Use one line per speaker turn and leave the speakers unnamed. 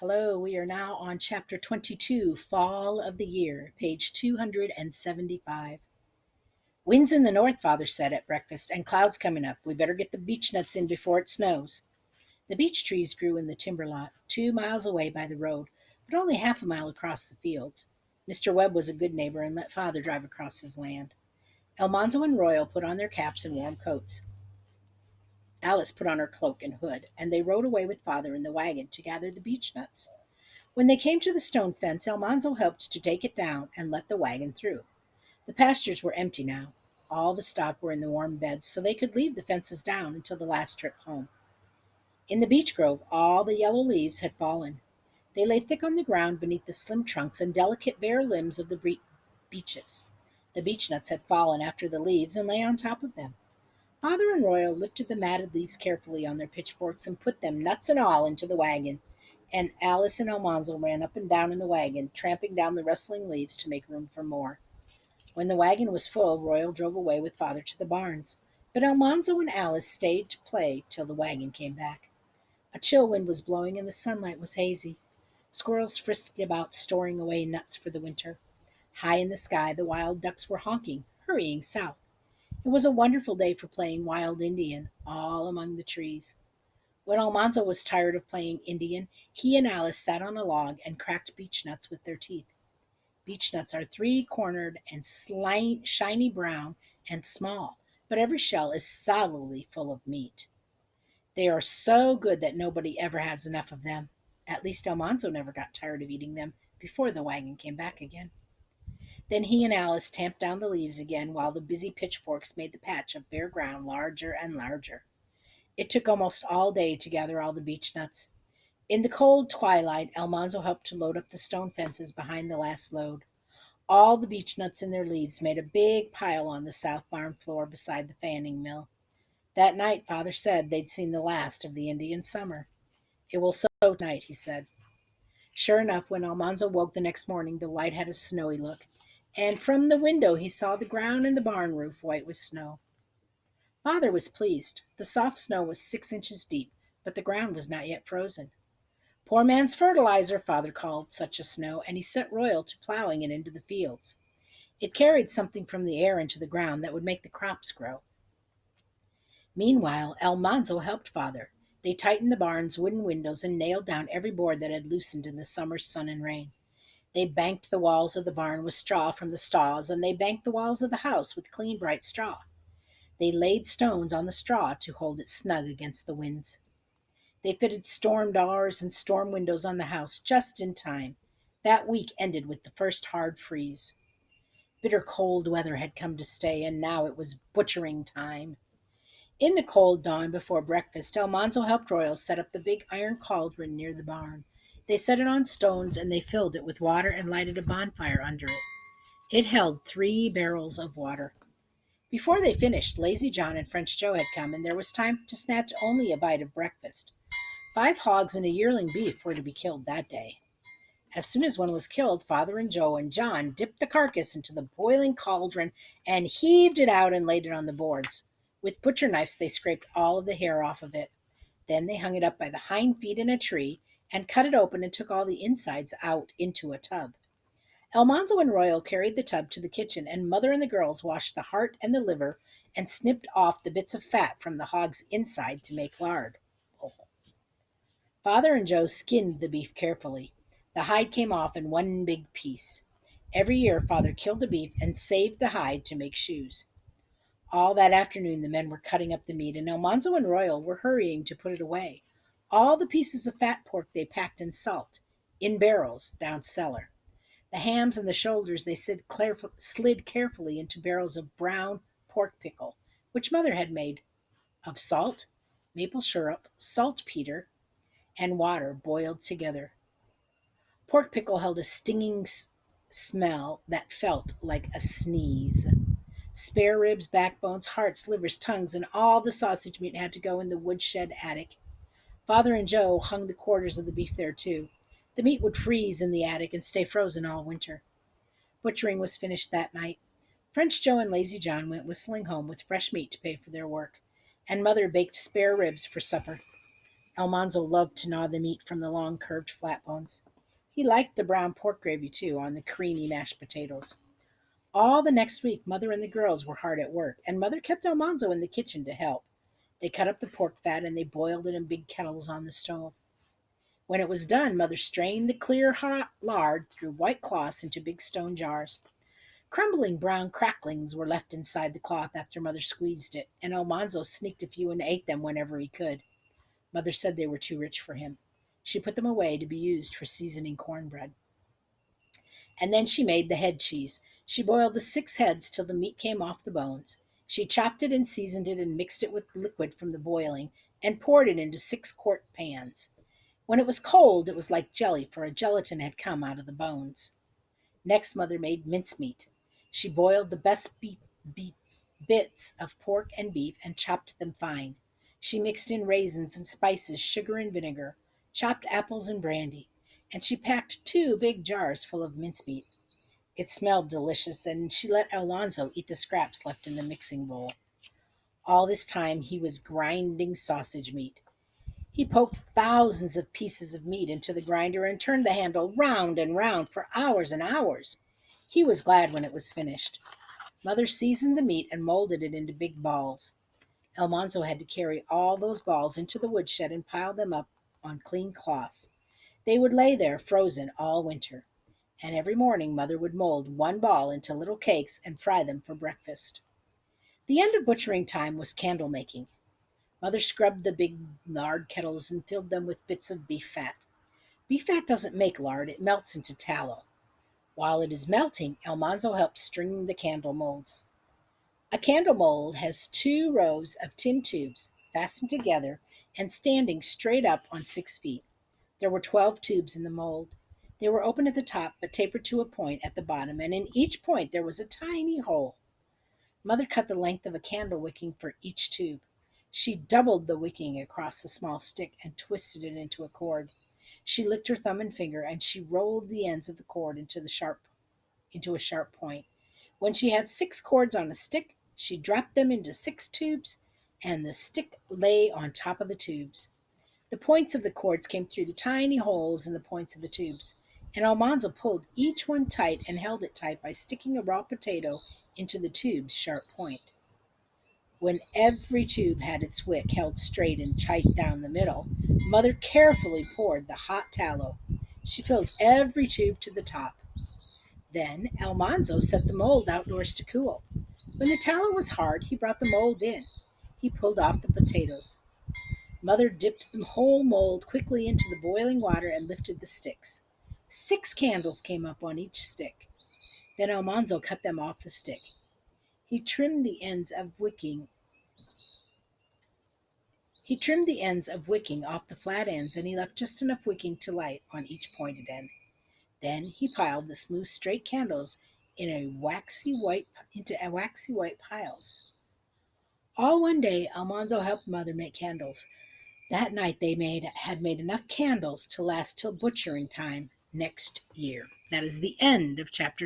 Hello, we are now on chapter 22, Fall of the Year, page 275. Wind's in the north, Father said at breakfast, and clouds coming up. We better get the beech nuts in before it snows. The beech trees grew in the timber lot, 2 miles away by the road, but only half a mile across the fields. Mr. Webb was a good neighbor and let Father drive across his land. Almanzo and Royal put on their caps and warm coats. Alice put on her cloak and hood, and they rode away with Father in the wagon to gather the beech nuts. When they came to the stone fence, Almanzo helped to take it down and let the wagon through. The pastures were empty now. All the stock were in the warm beds, so they could leave the fences down until the last trip home. In the beech grove, all the yellow leaves had fallen. They lay thick on the ground beneath the slim trunks and delicate bare limbs of the beeches. The beech nuts had fallen after the leaves and lay on top of them. Father and Royal lifted the matted leaves carefully on their pitchforks and put them, nuts and all, into the wagon, and Alice and Almanzo ran up and down in the wagon, tramping down the rustling leaves to make room for more. When the wagon was full, Royal drove away with Father to the barns, but Almanzo and Alice stayed to play till the wagon came back. A chill wind was blowing and the sunlight was hazy. Squirrels frisked about, storing away nuts for the winter. High in the sky, the wild ducks were honking, hurrying south. It was a wonderful day for playing wild Indian, all among the trees. When Almanzo was tired of playing Indian, he and Alice sat on a log and cracked beech nuts with their teeth. Beech nuts are three-cornered and shiny brown and small, but every shell is solidly full of meat. They are so good that nobody ever has enough of them. At least Almanzo never got tired of eating them before the wagon came back again. Then he and Alice tamped down the leaves again while the busy pitchforks made the patch of bare ground larger and larger. It took almost all day to gather all the beech nuts. In the cold twilight, Almanzo helped to load up the stone fences behind the last load. All the beech nuts and their leaves made a big pile on the south barn floor beside the fanning mill. That night, Father said they'd seen the last of the Indian summer. It will snow tonight, he said. Sure enough, when Almanzo woke the next morning, the light had a snowy look, and from the window he saw the ground and the barn roof white with snow. Father was pleased. The soft snow was 6 inches deep, but the ground was not yet frozen. Poor man's fertilizer, Father called such a snow, and he set Royal to plowing it into the fields. It carried something from the air into the ground that would make the crops grow. Meanwhile, Almanzo helped Father. They tightened the barn's wooden windows and nailed down every board that had loosened in the summer's sun and rain. They banked the walls of the barn with straw from the stalls, and they banked the walls of the house with clean, bright straw. They laid stones on the straw to hold it snug against the winds. They fitted storm doors and storm windows on the house just in time. That week ended with the first hard freeze. Bitter cold weather had come to stay, and now it was butchering time. In the cold dawn before breakfast, Almanzo helped Royal set up the big iron cauldron near the barn. They set it on stones and they filled it with water and lighted a bonfire under it. It held 3 barrels of water. Before they finished, Lazy John and French Joe had come, and there was time to snatch only a bite of breakfast. 5 hogs and a yearling beef were to be killed that day. As soon as one was killed, Father and Joe and John dipped the carcass into the boiling cauldron and heaved it out and laid it on the boards. With butcher knives, they scraped all of the hair off of it. Then they hung it up by the hind feet in a tree and cut it open and took all the insides out into a tub. Almanzo and Royal carried the tub to the kitchen, and Mother and the girls washed the heart and the liver and snipped off the bits of fat from the hog's inside to make lard. Father and Joe skinned the beef carefully. The hide came off in one big piece. Every year, Father killed the beef and saved the hide to make shoes. All that afternoon, the men were cutting up the meat, and Almanzo and Royal were hurrying to put it away. All the pieces of fat pork they packed in salt, in barrels, down cellar. The hams and the shoulders they slid carefully into barrels of brown pork pickle, which Mother had made of salt, maple syrup, saltpeter, and water boiled together. Pork pickle held a stinging smell that felt like a sneeze. Spare ribs, backbones, hearts, livers, tongues, and all the sausage meat had to go in the woodshed attic. Father and Joe hung the quarters of the beef there, too. The meat would freeze in the attic and stay frozen all winter. Butchering was finished that night. French Joe and Lazy John went whistling home with fresh meat to pay for their work, and Mother baked spare ribs for supper. Almanzo loved to gnaw the meat from the long, curved flat bones. He liked the brown pork gravy, too, on the creamy mashed potatoes. All the next week, Mother and the girls were hard at work, and Mother kept Almanzo in the kitchen to help. They cut up the pork fat and they boiled it in big kettles on the stove. When it was done, Mother strained the clear hot lard through white cloths into big stone jars. Crumbling brown cracklings were left inside the cloth after Mother squeezed it, and Almanzo sneaked a few and ate them whenever he could. Mother said they were too rich for him. She put them away to be used for seasoning cornbread. And then she made the head cheese. She boiled the 6 heads till the meat came off the bones. She chopped it and seasoned it and mixed it with liquid from the boiling and poured it into 6-quart pans. When it was cold, it was like jelly, for a gelatin had come out of the bones. Next, Mother made mincemeat. She boiled the best bits of pork and beef and chopped them fine. She mixed in raisins and spices, sugar and vinegar, chopped apples and brandy, and she packed 2 big jars full of mincemeat. It smelled delicious, and she let Alonzo eat the scraps left in the mixing bowl. All this time he was grinding sausage meat. He poked thousands of pieces of meat into the grinder and turned the handle round and round for hours and hours. He was glad when it was finished. Mother seasoned the meat and molded it into big balls. Almanzo had to carry all those balls into the woodshed and pile them up on clean cloths. They would lay there frozen all winter, and every morning Mother would mold 1 ball into little cakes and fry them for breakfast. The end of butchering time was candle making. Mother scrubbed the big lard kettles and filled them with bits of beef fat. Beef fat doesn't make lard, it melts into tallow. While it is melting, Almanzo helped string the candle molds. A candle mold has 2 rows of tin tubes fastened together and standing straight up on 6 feet. There were 12 tubes in the mold. They were open at the top but tapered to a point at the bottom, and in each point there was a tiny hole. Mother cut the length of a candle wicking for each tube. She doubled the wicking across the small stick and twisted it into a cord. She licked her thumb and finger, and she rolled the ends of the cord into a sharp point. When she had 6 cords on a stick, she dropped them into 6 tubes, and the stick lay on top of the tubes. The points of the cords came through the tiny holes in the points of the tubes, and Almanzo pulled each one tight and held it tight by sticking a raw potato into the tube's sharp point. When every tube had its wick held straight and tight down the middle, Mother carefully poured the hot tallow. She filled every tube to the top. Then Almanzo set the mold outdoors to cool. When the tallow was hard, he brought the mold in. He pulled off the potatoes. Mother dipped the whole mold quickly into the boiling water and lifted the sticks. 6 candles came up on each stick. Then Almanzo cut them off the stick. He trimmed the ends of wicking off the flat ends, and he left just enough wicking to light on each pointed end. Then he piled the smooth, straight candles into waxy white piles. All one day, Almanzo helped Mother make candles. That night they had made enough candles to last till butchering time next year. That is the end of chapter